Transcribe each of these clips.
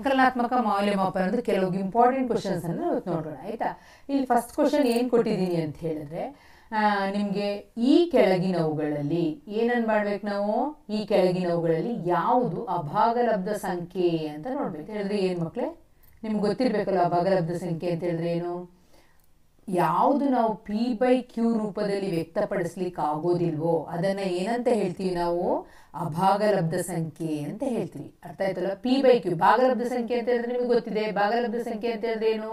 ಸಂಕಲನಾತ್ಮಕ ಮೌಲ್ಯಮಾಪನ ಅಂದ್ರೆ ಕೆಲವು ಇಂಪಾರ್ಟೆಂಟ್ ಕ್ವಶನ್ಸ್ ಅನ್ನು ನೋಡೋಣ ಆಯ್ತಾ. ಇಲ್ಲಿ ಫಸ್ಟ್ ಕ್ವಶನ್ ಏನು ಕೊಟ್ಟಿದ್ದೀನಿ ಅಂತ ಹೇಳಿದ್ರೆ, ನಿಮಗೆ ಈ ಕೆಳಗಿನವುಗಳಲ್ಲಿ ಏನನ್ನು ಮಾಡ್ಬೇಕು ನಾವು, ಈ ಕೆಳಗಿನವುಗಳಲ್ಲಿ ಯಾವುದು ಅಭಾಗಲಬ್ಧ ಸಂಖ್ಯೆ ಅಂತ ನೋಡ್ಬೇಕು. ಹೇಳಿದ್ರೆ ಏನು ಮಕ್ಕಳೇ, ನಿಮ್ಗೆ ಗೊತ್ತಿರಬೇಕಲ್ಲ ಅಭಾಗಲಬ್ಧ ಸಂಖ್ಯೆ ಅಂತ ಹೇಳಿದ್ರೆ ಏನು. ಯಾವುದು ನಾವು P/Q ರೂಪದಲ್ಲಿ ವ್ಯಕ್ತಪಡಿಸ್ಲಿಕ್ಕೆ ಆಗೋದಿಲ್ವೋ ಅದನ್ನು ಏನಂತ ಹೇಳ್ತೀವಿ ನಾವು, ಅಭಾಗಲಬ್ಧ ಸಂಖ್ಯೆ ಅಂತ ಹೇಳ್ತೀವಿ. ಅರ್ಥ ಆಯ್ತಲ್ಲ. P/Q ಭಾಗಲಬ್ಧ ಸಂಖ್ಯೆ ಅಂತ ಹೇಳಿದ್ರೆ ನಿಮಗೆ ಗೊತ್ತಿದೆ. ಭಾಗಲಬ್ಧ ಸಂಖ್ಯೆ ಅಂತ ಹೇಳಿದ್ರೆ ಏನು,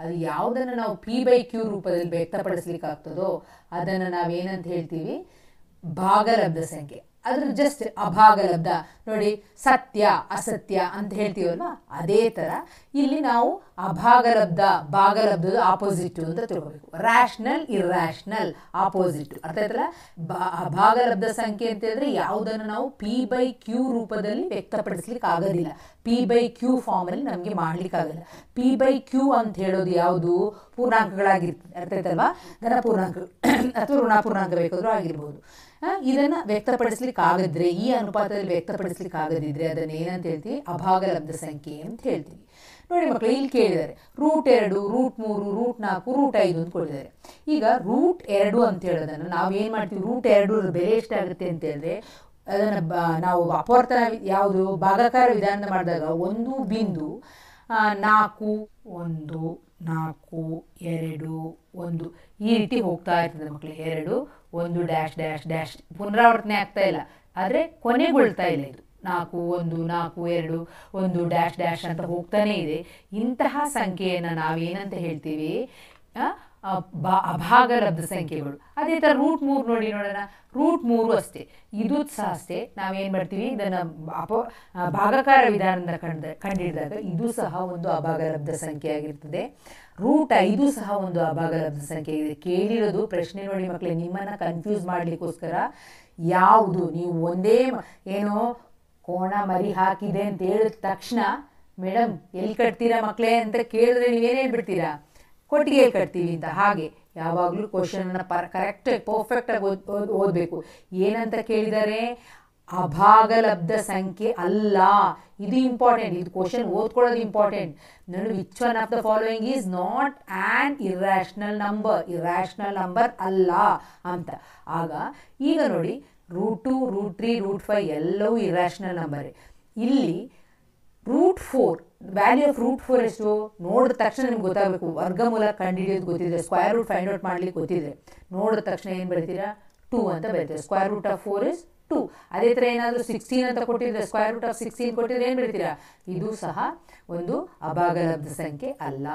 ಅದು ಯಾವುದನ್ನು ನಾವು P/Q ರೂಪದಲ್ಲಿ ವ್ಯಕ್ತಪಡಿಸ್ಲಿಕ್ಕೆ ಆಗ್ತದೋ ಅದನ್ನು ನಾವೇನಂತ ಹೇಳ್ತೀವಿ, ಭಾಗಲಬ್ಧ ಸಂಖ್ಯೆ. ಅದ್ರ ಜಸ್ಟ್ ಅಭಾಗಲಬ್ಧ ನೋಡಿ, ಸತ್ಯ ಅಸತ್ಯ ಅಂತ ಹೇಳ್ತೀವಲ್ವಾ, ಅದೇ ಥರ ಇಲ್ಲಿ ನಾವು ಅಭಾಗಲಬ್ಧ ಭಾಗಲಬ್ಧದ ಆಪೋಸಿಟ್ ಅಂತ ತಿಳ್ಕೋಬೇಕು. Rational irrational opposite. ಅರ್ಥ ಆಯ್ತಲ್ಲ. ಅಭಾಗಲಬ್ಧ ಸಂಖ್ಯೆ ಅಂತ ಹೇಳಿದ್ರೆ ಯಾವುದನ್ನು ನಾವು P/Q ರೂಪದಲ್ಲಿ ವ್ಯಕ್ತಪಡಿಸ್ಲಿಕ್ಕೆ ಆಗೋದಿಲ್ಲ, P/Q ಫಾರ್ಮಲ್ಲಿ ನಮಗೆ ಮಾಡ್ಲಿಕ್ಕಾಗಲ್ಲ. P/Q ಅಂತ ಹೇಳೋದು ಯಾವುದು, ಪೂರ್ಣಾಂಕಗಳಾಗಿರ್ತದೆ. ಅರ್ಥ ಆಯ್ತಲ್ವಾ. ಧನ ಪೂರ್ಣಾಂಕ ಅಥವಾ ಋಣಾಪೂರ್ಣಾಂಕ ಬೇಕಾದರೂ ಆಗಿರ್ಬೋದು. ಇದನ್ನು ವ್ಯಕ್ತಪಡಿಸ್ಲಿಕ್ಕೆ ಆಗದ್ರೆ, ಈ ಅನುಪಾತದಲ್ಲಿ ವ್ಯಕ್ತಪಡಿಸ್ಲಿಕ್ಕೆ ಆಗದಿದ್ರೆ ಅದನ್ನು ಏನಂತ ಹೇಳ್ತೀವಿ, ಅಭಾಗಲಬ್ಧ ಸಂಖ್ಯೆ ಅಂತ ಹೇಳ್ತೀವಿ. ನೋಡಿ ಮಕ್ಕಳು, ಇಲ್ಲಿ ಕೇಳಿದ್ದಾರೆ √2, √3, √4, √5 ಅಂತ ಕೊಟ್ಟಿದ್ದಾರೆ. ಈಗ √2 ಅಂತ ಹೇಳೋದನ್ನು ನಾವು ಏನು ಮಾಡ್ತೀವಿ, √2 ಬೆಲೆ ಎಷ್ಟಾಗುತ್ತೆ ಅಂತ ಹೇಳಿದ್ರೆ ಅದನ್ನು ನಾವು ಅಪವರ್ತನ ಯಾವುದು ಭಾಗಾಕಾರ ವಿಧಾನ ಮಾಡಿದಾಗ 1.4 1 4 2 1 ಈ ರೀತಿ ಹೋಗ್ತಾ ಇರ್ತದೆ ಮಕ್ಕಳು. 2 1 ಡ್ಯಾಶ್ ಡ್ಯಾಶ್ ಡ್ಯಾಶ್ ಪುನರಾವರ್ತನೆ ಆಗ್ತಾ ಇಲ್ಲ, ಆದರೆ ಕೊನೆಗೊಳ್ತಾ ಇಲ್ಲ. ಇದು 4 1 4 2 1 ಡ್ಯಾಶ್ ಡ್ಯಾಶ್ ಅಂತ ಹೋಗ್ತಾನೆ ಇದೆ. ಇಂತಹ ಸಂಖ್ಯೆಯನ್ನು ನಾವೇನಂತ ಹೇಳ್ತೀವಿ, ಅಭಾಗಲಬ್ಧ ಸಂಖ್ಯೆಗಳು. ಅದೇ ಥರ √3 ನೋಡಿ ನೋಡೋಣ. √3 ಅಷ್ಟೇ, ಇದು ಸಹ ಅಷ್ಟೇ. ನಾವೇನು ಮಾಡ್ತೀವಿ, ಇದನ್ನು ಭಾಗಾಕಾರ ವಿಧಾನದಿಂದ ಕಂಡಿಡಿದಾಗ ಇದು ಸಹ ಒಂದು ಅಭಾಗಲಬ್ಧ ಸಂಖ್ಯೆ ಆಗಿರ್ತದೆ. √5 ಸಹ ಒಂದು ಅಭಾಗಲಬ್ಧ ಸಂಖ್ಯೆ ಇದೆ. ಕೇಳಿರೋದು ಪ್ರಶ್ನೆ ನೋಡಿ ಮಕ್ಕಳೇ, ನಿಮ್ಮನ್ನು ಕನ್ಫ್ಯೂಸ್ ಮಾಡಲಿಕ್ಕೋಸ್ಕರ ಯಾವುದು ನೀವು ಒಂದೇ ಏನೋ ಕೋಣ ಮರಿ ಹಾಕಿದೆ ಅಂತ ಹೇಳಿದ ತಕ್ಷಣ ಮೇಡಮ್ ಎಲ್ಲಿ ಕಟ್ತೀರಾ ಮಕ್ಕಳೇ ಅಂತ ಕೇಳಿದ್ರೆ ನೀವೇನು ಹೇಳ್ಬಿಡ್ತೀರಾ, ಕೊಟ್ಟಿಗೆಯಲ್ಲಿ ಕಟ್ತೀವಿ ಅಂತ. ಹಾಗೆ ಯಾವಾಗಲೂ ಕ್ವಶನನ್ನು ಕರೆಕ್ಟಾಗಿ ಪರ್ಫೆಕ್ಟಾಗಿ ಓದಬೇಕು. ಏನಂತ ಕೇಳಿದ್ದಾರೆ, ಅಭಾಗಲಬ್ಧ ಸಂಖ್ಯೆ ಅಲ್ಲ. ಇದು ಇಂಪಾರ್ಟೆಂಟ್, ಇದು ಕ್ವಶನ್ ಓದ್ಕೊಳ್ಳೋದು ಇಂಪಾರ್ಟೆಂಟ್. ನೋಡಿ, which one of the following is not an irrational number, irrational number ಅಲ್ಲ ಅಂತ. ಆಗ ಈಗ ನೋಡಿ √2 √3 √5 ಎಲ್ಲವೂ ಇರ್ಯಾಷನಲ್ ನಂಬರೇ. ಇಲ್ಲಿ √4 ವ್ಯಾಲ್ಯೂ ಆಫ್ √4 ಎಷ್ಟು ನೋಡಿದ ತಕ್ಷಣ ನಿಮ್ಗೆ ಗೊತ್ತಾಗಬೇಕು. ವರ್ಗಮೂಲ ಕಂಡುಹಿಡಿಯೋದು ಗೊತ್ತಿದೆ, ಸ್ಕ್ವೇರ್ ರೂಟ್ ಫೈಂಡ್ ಔಟ್ ಮಾಡ್ಲಿಕ್ಕೆ ಗೊತ್ತಿದೆ. ನೋಡಿದ ತಕ್ಷಣ ಏನು ಬರೀತೀರಾ, 2 ಅಂತ ಬರೀತೀರಾ. Square root of 4 is 2. ಅದೇ ಥರ ಏನಾದರೂ 16 ಅಂತ ಕೊಟ್ಟಿದ್ರೆ, ಸ್ಕ್ವೇರ್ ರೂಟ್ ಆಫ್ 16 ಕೊಟ್ಟಿದ್ರೆ ಏನು ಬರೀತೀರಾ, ಇದು ಸಹ ಒಂದು ಅಭಾಗಲಬ್ಧ ಸಂಖ್ಯೆ ಅಲ್ಲ.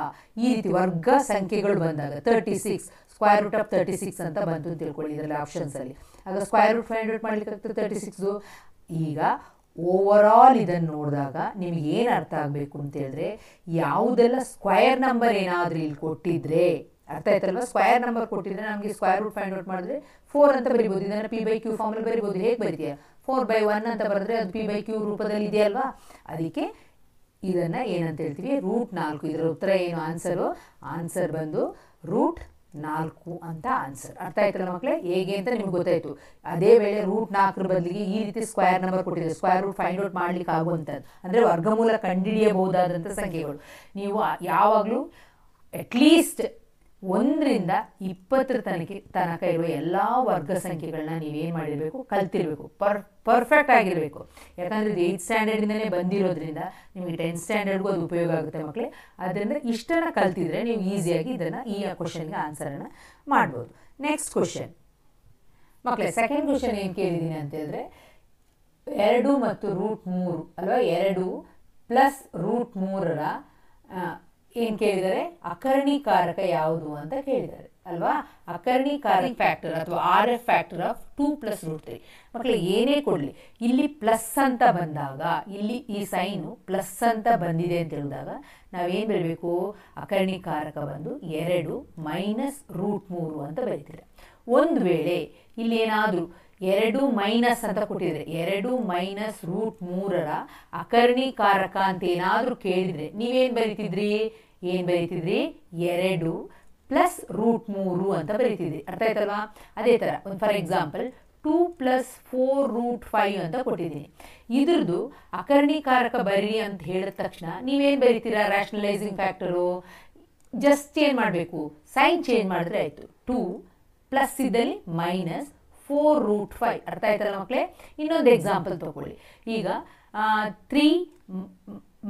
ಈ ರೀತಿ ವರ್ಗ ಸಂಖ್ಯೆಗಳು ಬಂದಾಗ 36 ಸ್ಕ್ವೇರ್ ರೂಟ್ ಆಫ್ 36 ಅಂತ ಬಂತು ಅಂತ ತಿಳ್ಕೊಳ್ಳಿ ಇದರಲ್ಲಿ ಆಪ್ಷನ್ಸಲ್ಲಿ. ಆಗ ಸ್ಕ್ವೇರ್ ರೂಟ್ ಫೈಂಡ್ ಔಟ್ ಮಾಡ್ಲಿಕ್ಕೆ ಆಗ್ತದೆ 36. ಈಗ ಓವರಾಲ್ ಇದನ್ನು ನೋಡಿದಾಗ ನಿಮಗೆ ಏನು ಅರ್ಥ ಆಗಬೇಕು ಅಂತ ಹೇಳಿದ್ರೆ, ಯಾವುದೆಲ್ಲ ಸ್ಕ್ವೇರ್ ನಂಬರ್ ಏನಾದರೂ ಇಲ್ಲಿ ಕೊಟ್ಟಿದ್ರೆ, ಅರ್ಥ ಆಯ್ತಲ್ವ, ಸ್ಕ್ವೇರ್ ನಂಬರ್ ಕೊಟ್ಟಿದ್ರೆ ನಮಗೆ ಸ್ಕ್ವೇರ್ ರೂಟ್ ಫೈಂಡ್ ಔಟ್ ಮಾಡಿದ್ರೆ 4 ಅಂತ ಬರಿಬೋದು. ಇದನ್ನು P/Q ಫಾರ್ಮಲ್ಲಿ ಬರಿಬೋದು. ಹೇಗೆ ಬರಿತೀಯ, 4/1 ಅಂತ ಬರೆದ್ರೆ ಅದು P/Q ರೂಪದಲ್ಲಿ ಇದೆಯಲ್ವಾ. ಅದಕ್ಕೆ ಇದನ್ನು ಏನಂತ ಹೇಳ್ತೀವಿ, √4. ಇದರ ಉತ್ತರ ಏನು, ಆನ್ಸರ್ ಬಂದು √4 ಅಂತ ಆನ್ಸರ್. ಅರ್ಥ ಆಯ್ತಲ್ಲ ಮಕ್ಕಳೇ, ಹೇಗೆ ಅಂತ ನಿಮ್ಗೆ ಗೊತ್ತಾಯಿತು. ಅದೇ ವೇಳೆ √4 ಬದಲಿಗೆ ಈ ರೀತಿ ಸ್ಕ್ವೇರ್ ನಂಬರ್ ಕೊಟ್ಟಿದೆ, ಸ್ಕ್ವೇರ್ ರೂಟ್ ಫೈಂಡ್ ಔಟ್ ಮಾಡ್ಲಿಕ್ಕೆ ಆಗುವಂಥದ್ದು, ಅಂದರೆ ವರ್ಗಮೂಲ ಕಂಡುಹಿಡಿಯಬಹುದಾದಂಥ ಸಂಖ್ಯೆಗಳು. ನೀವು ಯಾವಾಗಲೂ ಅಟ್ಲೀಸ್ಟ್ 1 ರಿಂದ 20 ತನಕ ಇರುವ ಎಲ್ಲ ವರ್ಗ ಸಂಖ್ಯೆಗಳನ್ನ ನೀವೇನು ಮಾಡಿರಬೇಕು, ಕಲ್ತಿರಬೇಕು, ಪರ್ಫೆಕ್ಟ್ ಆಗಿರಬೇಕು. ಯಾಕಂದರೆ ಇದು 8th ಸ್ಟ್ಯಾಂಡರ್ಡಿಂದಲೇ ಬಂದಿರೋದ್ರಿಂದ ನಿಮಗೆ 10th ಸ್ಟ್ಯಾಂಡರ್ಡ್ಗೂ ಅದು ಉಪಯೋಗ ಆಗುತ್ತೆ ಮಕ್ಕಳೇ. ಆದ್ದರಿಂದ ಇಷ್ಟನ್ನು ಕಲ್ತಿದ್ರೆ ನೀವು ಈಸಿಯಾಗಿ ಇದನ್ನು ಈ ಕ್ವಶನ್ಗೆ ಆನ್ಸರನ್ನು ಮಾಡ್ಬೋದು. ನೆಕ್ಸ್ಟ್ ಕ್ವಶನ್ ಮಕ್ಕಳೇ, ಸೆಕೆಂಡ್ ಕ್ವಶನ್ ಏನು ಕೇಳಿದ್ದೀನಿ ಅಂತ ಹೇಳಿದ್ರೆ, 2 ಮತ್ತು √3 ಅಲ್ವಾ, 2 ಪ್ಲಸ್ √3ರ ಏನು ಕೇಳಿದ್ದಾರೆ, ಅಕರ್ಣೀಕಾರಕ ಯಾವುದು ಅಂತ ಕೇಳಿದ್ದಾರೆ ಅಲ್ವಾ. ಅಕರ್ಣೀಕಾರಕ ಫ್ಯಾಕ್ಟರ್ ಅಥವಾ RF ಫ್ಯಾಕ್ಟರ್ ಆಫ್ 2 + √3. ಮಕ್ಕಳು ಏನೇ ಕೊಡಲಿ, ಇಲ್ಲಿ ಪ್ಲಸ್ ಅಂತ ಬಂದಾಗ, ಇಲ್ಲಿ ಈ ಸೈನು ಪ್ಲಸ್ ಅಂತ ಬಂದಿದೆ ಅಂತ ಹೇಳಿದಾಗ ನಾವೇನು ಬರಬೇಕು, ಅಕರ್ಣೀಕಾರಕ ಬಂದು 2 ಮೈನಸ್ √3 ಅಂತ ಬರೀತೀರ. ಒಂದು ವೇಳೆ ಇಲ್ಲಿ ಏನಾದರೂ 2 ಮೈನಸ್ ಅಂತ ಕೊಟ್ಟಿದ್ರೆ, 2 ಮೈನಸ್ √3ರ ಅಕರ್ಣೀಕಾರಕ ಅಂತ ಏನಾದರೂ ಕೇಳಿದರೆ ನೀವೇನು ಬರೀತಿದ್ರಿ, 2 ಪ್ಲಸ್ √3 ಅಂತ ಬರೀತಿದ್ರಿ. ಅರ್ಥ ಆಯ್ತಲ್ವಾ. ಅದೇ ಥರ ಒಂದು ಫಾರ್ ಎಕ್ಸಾಂಪಲ್ 2 + 4√5 ಅಂತ ಕೊಟ್ಟಿದ್ದೀನಿ. ಇದ್ರದ್ದು ಅಕರ್ಣೀಕಾರಕ ಬರೀರಿ ಅಂತ ಹೇಳಿದ ತಕ್ಷಣ ನೀವೇನು ಬರೀತೀರಾ? ರ್ಯಾಷನಲೈಸಿಂಗ್ ಫ್ಯಾಕ್ಟರು ಜಸ್ಟ್ ಏನು ಮಾಡಬೇಕು? ಸೈನ್ ಚೇಂಜ್ ಮಾಡಿದ್ರೆ ಆಯಿತು. 2 ಪ್ಲಸ್ ಇದ್ದಲ್ಲಿ -4√5. ಅರ್ಥ ಆಯ್ತಲ್ಲ ಮಕ್ಕಳೇ? ಇನ್ನೊಂದು ಎಕ್ಸಾಂಪಲ್ ತಗೊಳ್ಳಿ. ಈಗ 3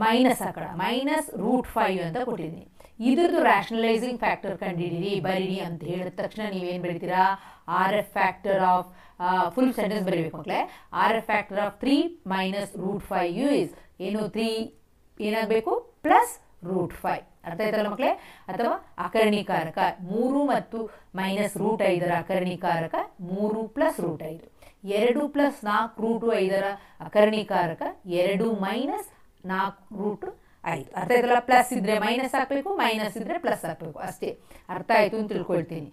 ಮೈನಸ್ ಹಾಕೋಣ, -√5 ಅಂತ ಕೊಟ್ಟಿದ್ದೀನಿ. ಇದ್ರದ್ದು ರ್ಯಾಷನಲೈಸಿಂಗ್ ಫ್ಯಾಕ್ಟರ್ ಕಂಡುಹಿಡೀರಿ, ಬರೀರಿ ಅಂತ ಹೇಳಿದ ತಕ್ಷಣ ನೀವೇನು ಬರೀತೀರಾ? RF factor of full sentence ಬರೀಬೇಕು ಮಕ್ಕಳೇ. RF ಫ್ಯಾಕ್ಟರ್ ಆಫ್ 3 -√5 ಇಸ್ ಏನು? 3 ಏನಾಗಬೇಕು? +√5. ಅರ್ಥ ಆಯ್ತಲ್ಲ ಮಕ್ಕಳೇ? ಅಥವಾ ಅಕರ್ಣೀಕಾರಕ 3 ಮತ್ತು -√5 ಅಕರ್ಣೀಕಾರಕ 3 + √5. 2 + 4√5 ಅಕರ್ಣೀಕಾರಕ 2 - 4√5. ಅರ್ಥ ಆಯ್ತಲ್ಲ? ಪ್ಲಸ್ ಇದ್ರೆ ಮೈನಸ್ ಹಾಕಬೇಕು, ಮೈನಸ್ ಇದ್ರೆ ಪ್ಲಸ್ ಹಾಕಬೇಕು, ಅಷ್ಟೇ. ಅರ್ಥ ಆಯಿತು ಅಂತ ತಿಳ್ಕೊಳ್ತೀನಿ.